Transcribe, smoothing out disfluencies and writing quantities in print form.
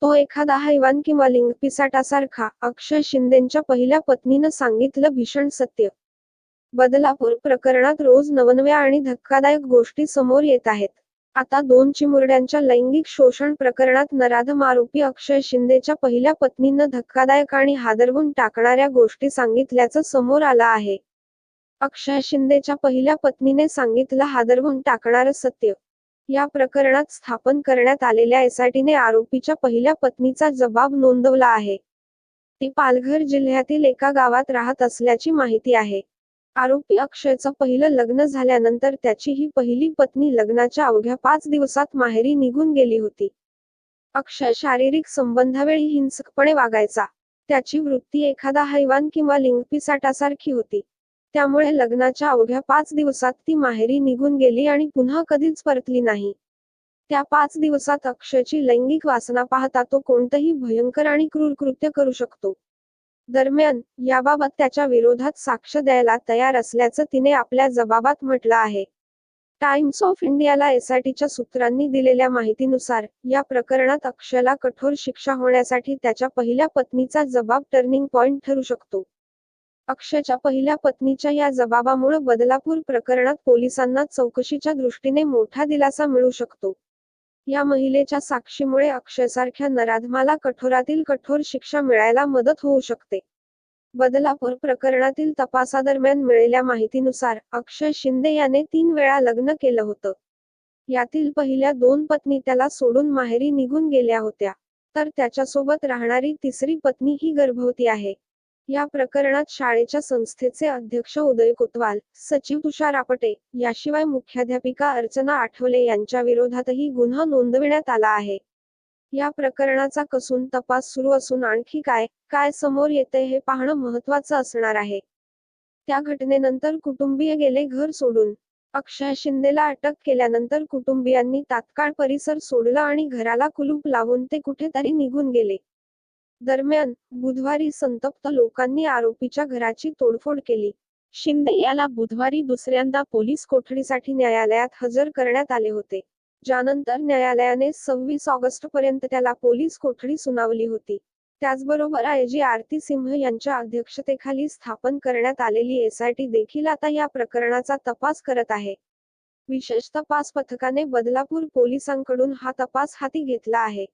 तो एखादा हैवान किंवा लिंगपिसाटासारखा, अक्षय शिंदेंच्या पहिल्या पत्नीनं सांगितलं भीषण सत्य. बदलापूर प्रकरणात रोज नवनव्या आणि धक्कादायक गोष्टी समोर येत आहेत. आता 2 चिमुरड्यांच्या लैंगिक शोषण प्रकरणात नराधम आरोपी अक्षय शिंदेच्या पहिल्या पत्नीनं धक्कादायक आणि हादरवून टाकणाऱ्या गोष्टी सांगितल्याचं समोर आलं आहे. अक्षय शिंदेच्या पहिल्या पत्नीने सांगितलं हादरवून टाकणारं सत्य. या प्रकरणात स्थापन करण्यात आलेल्या एसआयटीने आरोपीच्या पहिल्या पत्नीचा जबाब नोंदवला आहे. ती पालघर जिल्ह्यातील एका गावात राहत असल्याची माहिती आहे. आरोपी अक्षयचं पहिलं लग्न झाल्यानंतर त्याची ही पहिली पत्नी लग्नाच्या अवघ्या 5 दिवसात माहेरी निघून गेली होती. अक्षय शारीरिक संबंधावेळी हिंसकपणे वागायचा. त्याची वृत्ती एखादा हैवान किंवा लिंगपिसाटासारखी होती. त्यामुळे लग्नाच्या अवघ्या 5 दिवसात ती माहेरी निघून गेली आणि पुन्हा कधीच परतली नाही. त्या 5 दिवसात अक्षयची लैंगिक वासना पाहता तो कोणतंही भयंकर आणि क्रूर कृत्य करू शकतो. दरम्यान, याबाबत त्याच्या विरोधात साक्ष द्यायला तयार असल्याचं तिने आपल्या जबाबात म्हटलं आहे. टाइम्स ऑफ इंडियाला एसआयटीच्या सूत्रांनी दिलेल्या माहितीनुसार, या प्रकरणात अक्षयला कठोर शिक्षा होण्यासाठी त्याच्या पहिल्या पत्नीचा जबाब टर्निंग पॉइंट ठरू शकतो. अक्षयच्या पहिल्या पत्नीच्या या जबाबामुळं बदलापूर प्रकरणात पोलिसांना चौकशीच्या दृष्टीने मोठा दिलासा मिळू शकतो. या महिलेच्या साक्षीमुळे अक्षयसारख्या नराधमाला कठोरातील कठोर शिक्षा मिळायला मदत होऊ शकते. बदलापूर प्रकरणातील तपासादरम्यान मिळालेल्या माहितीनुसार, अक्षय शिंदे याने 3 वेळा लग्न केलं होतं. यातील पहिल्या 2 पत्नी त्याला सोडून माहेरी निघून गेल्या होत्या. तर त्याच्यासोबत राहणारी तिसरी पत्नी ही गर्भवती आहे. या प्रकरणात शाळेच्या संस्थेचे अध्यक्ष उदय कोतवाल, सचिव तुषार आपटे, याशिवाय मुख्याध्यापिका अर्चना आठवले यांच्या विरोधातही गुन्हा नोंदविण्यात आला आहे. या प्रकरणाचा कसून तपास सुरू असून आणखी काय समोर येतंय हे पाहणं महत्त्वाचं असणार आहे. त्या घटनेनंतर कुटुंबीय गेले घर सोडून. अक्षय शिंदेला अटक केल्यानंतर कुटुंबियांनी तात्काळ परिसर सोडला आणि घराला कुलूप लावून ते कुठेतरी निघून गेले. दरम्यान, बुधवारी संतप्त लोकांनी आरोपीच्या घराची तोडफोड केली. शिंदे याला बुधवारी दुसऱ्यांदा पोलीस कोठडीसाठी न्यायालयात हजर करण्यात आले होते. ज्यानंतर न्यायालयाने 26 ऑगस्टपर्यंत त्याला पोलीस कोठडी सुनावली होती. त्याचबरोबर आयजी आरती सिंह यांच्या अध्यक्षतेखाली स्थापन करण्यात आलेली एसआयटी देखील आता या प्रकरणाचा तपास करत आहे. विशेष तपास पथकाने बदलापूर पोलिसांकडून हा तपास हाती घेतला आहे.